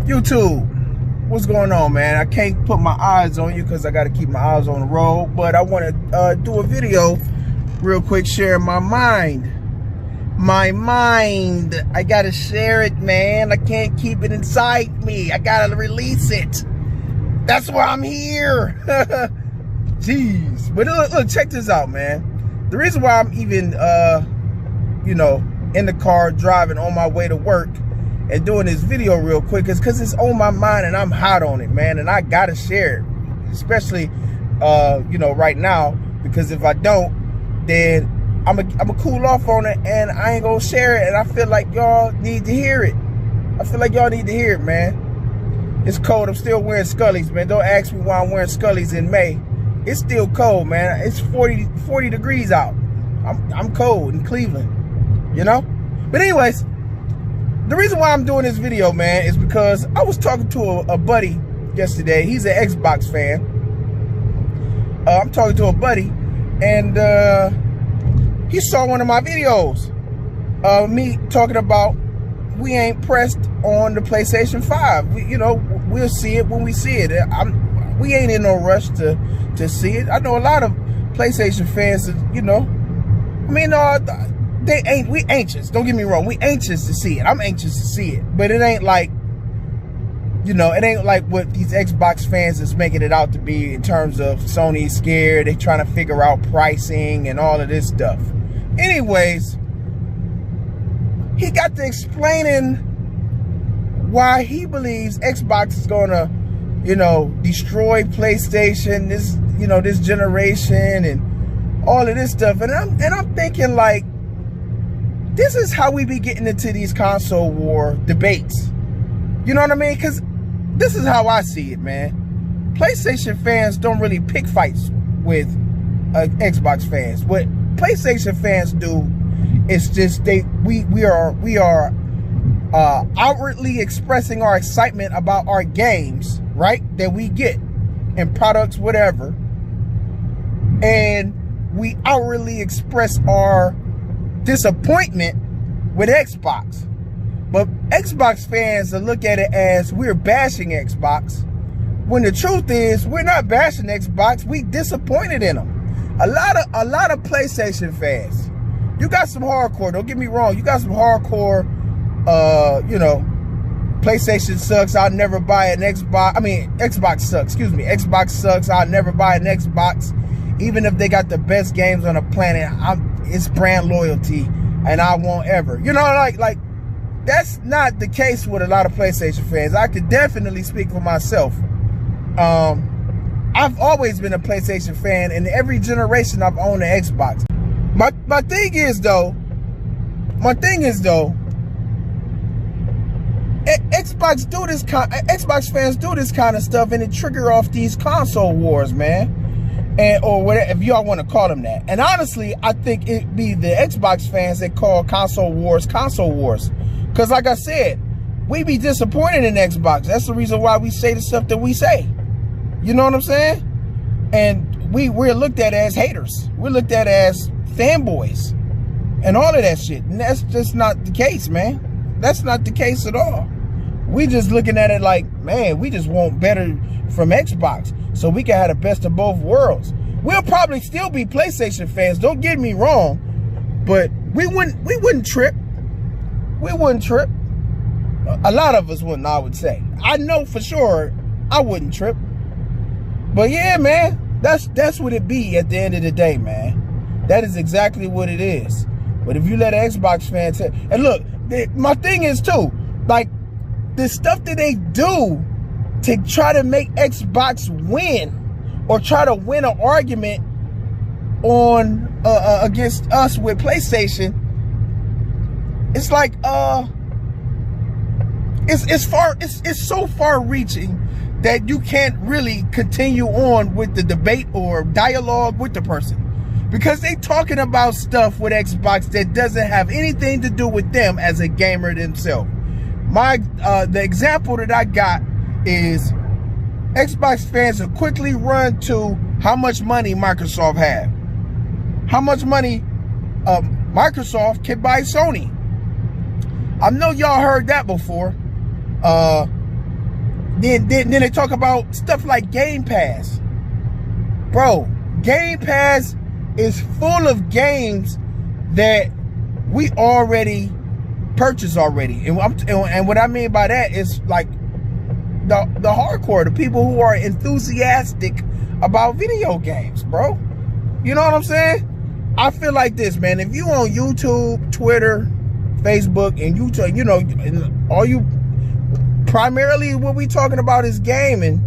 YouTube, what's going on, man? I can't put my eyes on you because I got to keep my eyes on the road, but I want to do a video real quick sharing my mind. I got to share it, man. I can't keep it inside me. I got to release it. That's why I'm here. Jeez. But look, check this out, man. The reason why I'm even, in the car driving on my way to work and doing this video real quick is because it's on my mind and I'm hot on it, man, and I gotta share it, especially right now, because if I don't, then I'm a cool off on it and I ain't gonna share it, and I feel like y'all need to hear it. Man. It's cold. I'm still wearing Scullies, man. Don't ask me why I'm wearing Scullies in May. It's still cold, man. It's 40 degrees out. I'm cold in Cleveland, But anyways, the reason why I'm doing this video, man, is because I was talking to a buddy yesterday. He's an Xbox fan. I'm talking to a buddy, and he saw one of my videos of me talking about we ain't pressed on the PlayStation 5. We'll see it when we see it. We ain't in no rush to see it. I know a lot of PlayStation fans, we anxious. Don't get me wrong. We anxious to see it. I'm anxious to see it. But it ain't like, it ain't like what these Xbox fans is making it out to be in terms of Sony's scared. They trying to figure out pricing and all of this stuff. Anyways, he got to explaining why he believes Xbox is going to, destroy PlayStation, this generation and all of this stuff. And I'm thinking, like, this is how we be getting into these console war debates. You know what I mean? Because this is how I see it, man. PlayStation fans don't really pick fights with Xbox fans. What PlayStation fans do is just we are outwardly expressing our excitement about our games, right? That we get and products, whatever. And we outwardly express our disappointment with Xbox. But Xbox fans will look at it as we're bashing Xbox, when the truth is we're not bashing Xbox, we disappointed in them. A lot of PlayStation fans, you got some hardcore, don't get me wrong, you got some hardcore PlayStation sucks, I'll never buy an Xbox. Xbox sucks, excuse me. Xbox sucks, I'll never buy an Xbox. Even if they got the best games on the planet, it's brand loyalty, and I won't ever. Like that's not the case with a lot of PlayStation fans. I could definitely speak for myself. I've always been a PlayStation fan, and every generation I've owned an Xbox. My thing is though, Xbox fans do this kind of stuff, and it trigger off these console wars, man. Or whatever, if y'all want to call them that. And honestly, I think it be the Xbox fans that call console wars. Because like I said, we be disappointed in Xbox. That's the reason why we say the stuff that we say. You know what I'm saying? And we're looked at as haters. We're looked at as fanboys and all of that shit. And that's just not the case, man. That's not the case at all. We just looking at it like, man, we just want better from Xbox, so we can have the best of both worlds. We'll probably still be PlayStation fans, don't get me wrong, but we wouldn't trip. We wouldn't trip. A lot of us wouldn't, I would say. I know for sure I wouldn't trip. But yeah, man, that's what it be at the end of the day, man. That is exactly what it is. But if you let an Xbox fan say, and look, my thing is too, like, the stuff that they do to try to make Xbox win, or try to win an argument on against us with PlayStation, it's like it's so far reaching that you can't really continue on with the debate or dialogue with the person, because they talking about stuff with Xbox that doesn't have anything to do with them as a gamer themselves. The example that I got is Xbox fans will quickly run to how much money Microsoft have. How much money Microsoft can buy Sony. I know y'all heard that before. Then they talk about stuff like Game Pass. Bro, Game Pass is full of games that we already purchased already. And what I mean by that is like the hardcore, the people who are enthusiastic about video games, bro. You know what I'm saying? I feel like this, man. If you on YouTube, Twitter, Facebook, and you know, all you primarily what we talking about is gaming,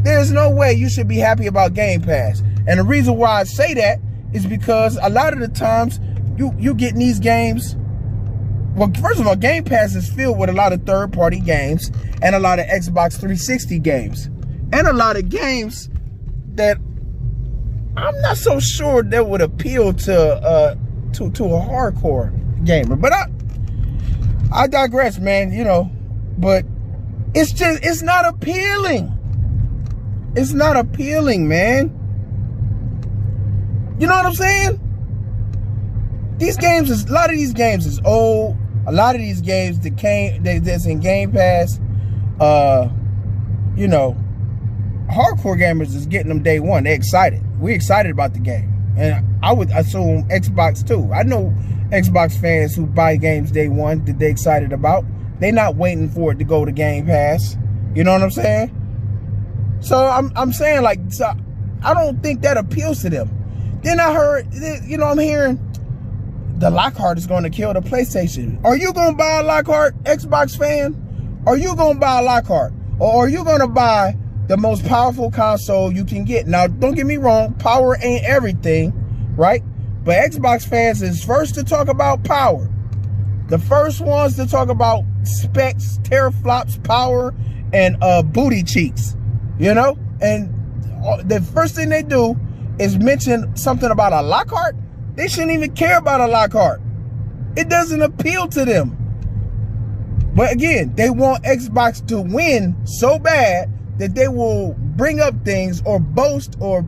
there's no way you should be happy about Game Pass. And the reason why I say that is because a lot of the times you getting these games. Well, first of all, Game Pass is filled with a lot of third-party games and a lot of Xbox 360 games and a lot of games that I'm not so sure that would appeal to a hardcore gamer. But I digress, man. You know, but it's not appealing. It's not appealing, man. You know what I'm saying? A lot of these games is old. A lot of these games that's in Game Pass, you know, hardcore gamers is getting them day one. They're excited. We're excited about the game. And I would assume Xbox too. I know Xbox fans who buy games day one that they're excited about. They're not waiting for it to go to Game Pass. You know what I'm saying? So I'm saying, like, so I don't think that appeals to them. Then I heard, you know, I'm hearing the Lockhart is going to kill the PlayStation. Are you going to buy a Lockhart, Xbox fan? Are you going to buy a Lockhart? Or are you going to buy the most powerful console you can get? Now, don't get me wrong, power ain't everything, right? But Xbox fans is first to talk about power. The first ones to talk about specs, teraflops, power, and booty cheeks, you know? And the first thing they do is mention something about a Lockhart. They shouldn't even care about a Lockhart. It doesn't appeal to them. But again, they want Xbox to win so bad that they will bring up things or boast or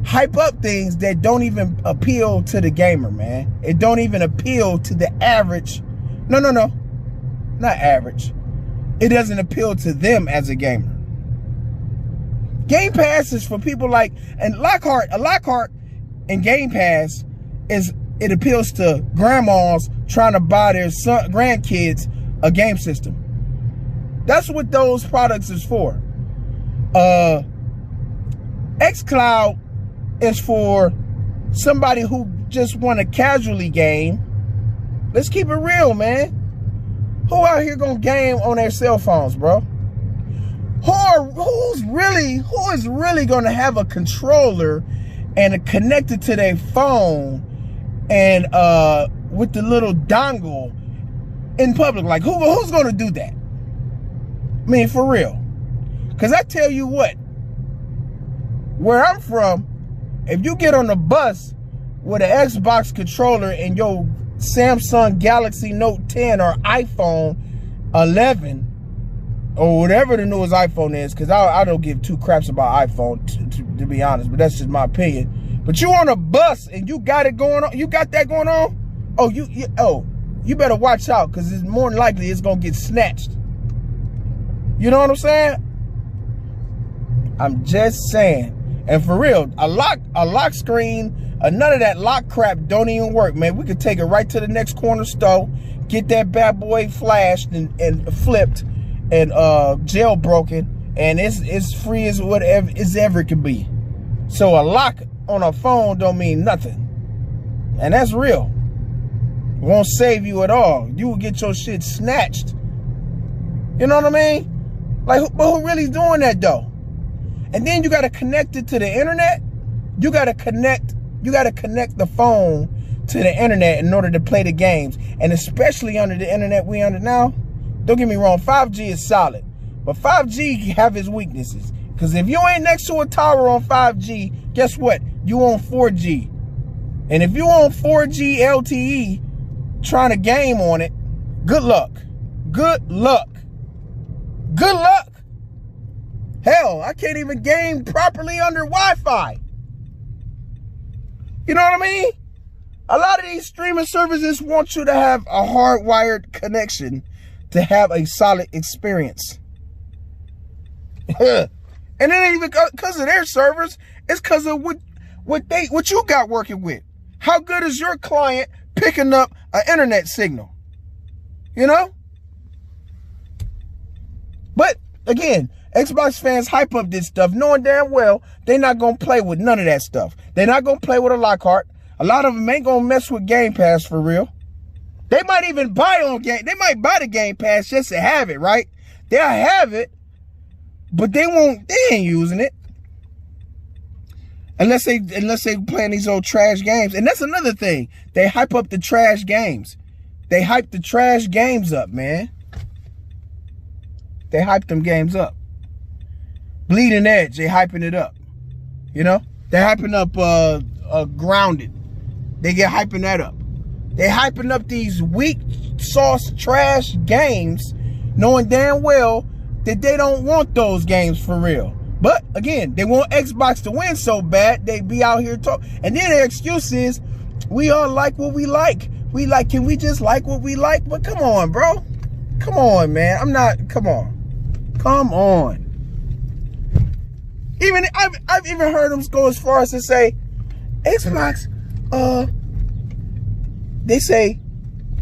hype up things that don't even appeal to the gamer, man. It don't even appeal to the average. No, not average. It doesn't appeal to them as a gamer. Game Pass is for people like, and a Lockhart and Game Pass it appeals to grandmas trying to buy their grandkids a game system. That's what those products is for. xCloud is for somebody who just want to casually game. Let's keep it real, man. Who out here gonna game on their cell phones, bro? Who is really gonna have a controller and connected to their phone and with the little dongle in public? Like, who's gonna do that? I mean, for real. Because I tell you what, where I'm from, if you get on the bus with an Xbox controller and your Samsung Galaxy Note 10 or iPhone 11 or whatever the newest iPhone is, because I don't give two craps about iPhone, to be honest, but that's just my opinion. But you on a bus and you got it going on, you got that going on, you better watch out, because it's more than likely it's going to get snatched. You know what I'm saying? I'm just saying. And for real, a lock screen, none of that lock crap don't even work, man. We could take it right to the next corner store, get that bad boy flashed and flipped and jailbroken, and it's free as whatever as ever can be. So a lock on a phone don't mean nothing. And that's real. It won't save you at all. You will get your shit snatched. You know what I mean? Like, but who really doing that though? And then you got to connect it to the internet. You got to connect the phone to the internet in order to play the games. And especially under the internet we under now, don't get me wrong, 5G is solid. But 5G have its weaknesses. Because if you ain't next to a tower on 5G, guess what? You on 4G. And if you on 4G LTE trying to game on it, good luck. Good luck. Good luck. Hell, I can't even game properly under Wi-Fi. You know what I mean? A lot of these streaming services want you to have a hardwired connection to have a solid experience. And it ain't even because of their servers. It's because of what you got working with. How good is your client picking up an internet signal? You know? But again, Xbox fans hype up this stuff knowing damn well they're not going to play with none of that stuff. They're not going to play with a Lockhart. A lot of them ain't going to mess with Game Pass for real. They might even buy the Game Pass just to have it, right? They'll have it, but they ain't using it. Unless they playing these old trash games. And that's another thing. They hype up the trash games. They hype the trash games up, man. They hype them games up. Bleeding Edge, they hyping it up. You know? They're hyping up Grounded. They get hyping that up. They hyping up these weak sauce trash games, knowing damn well that they don't want those games for real. But again, they want Xbox to win so bad, they be out here talking. And then their excuse is, we all like what we like. Can we just like what we like? But come on, bro. Come on, man. Come on. Come on. Even, I've even heard them go as far as to say, Xbox, they say,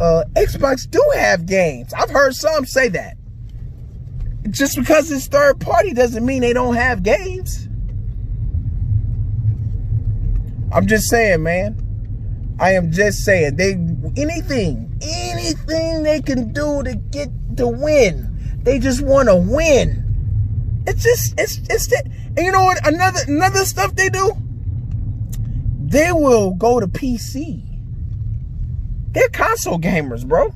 Xbox do have games. I've heard some say that. Just because it's third party doesn't mean they don't have games. I'm just saying, man. I am just saying, anything they can do to get the win. They just want to win. It's that. And you know what? Another stuff they do. They will go to PC. They're console gamers, bro.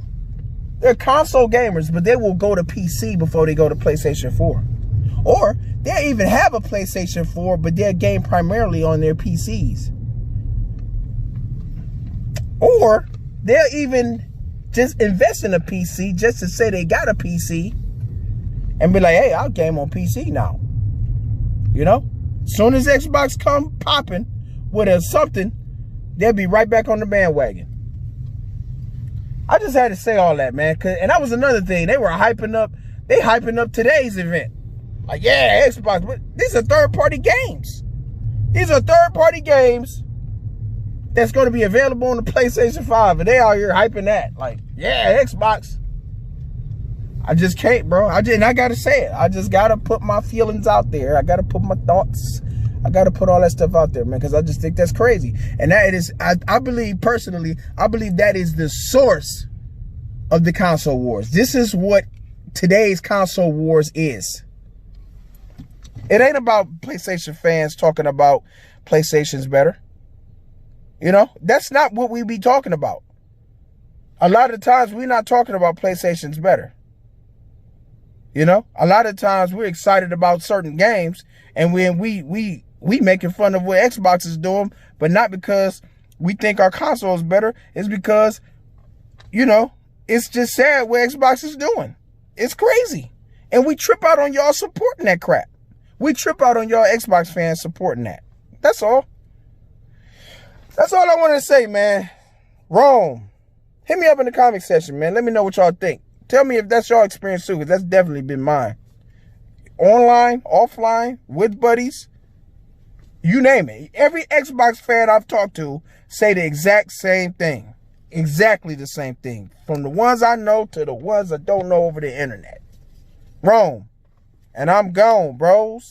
They're console gamers, but they will go to PC before they go to PlayStation 4. Or they'll even have a PlayStation 4, but they'll game primarily on their PCs. Or they'll even just invest in a PC just to say they got a PC and be like, hey, I'll game on PC now. You know? Soon as Xbox come popping with something, they'll be right back on the bandwagon. I just had to say all that, man. And that was another thing. They hyping up today's event. Like, yeah, Xbox. But these are third-party games. These are third-party games that's going to be available on the PlayStation 5. And they out here hyping that. Like, yeah, Xbox. I just can't, bro. I got to say it. I just got to put my feelings out there. I got to put my thoughts. I got to put all that stuff out there, man, because I just think that's crazy. And that is, I believe personally, that is the source of the console wars. This is what today's console wars is. It ain't about PlayStation fans talking about PlayStation's better. You know, that's not what we be talking about. A lot of times we're not talking about PlayStation's better. You know, a lot of times we're excited about certain games, and when we making fun of what Xbox is doing, but not because we think our console is better. It's because, you know, it's just sad what Xbox is doing. It's crazy. And we trip out on y'all supporting that crap. We trip out on y'all Xbox fans supporting that. That's all. That's all I want to say, man. Rome, hit me up in the comment section, man. Let me know what y'all think. Tell me if that's your experience too, because that's definitely been mine. Online, offline, with buddies, you name it. Every Xbox fan I've talked to say the exact same thing. Exactly the same thing. From the ones I know to the ones I don't know over the internet. Rome. And I'm gone, bros.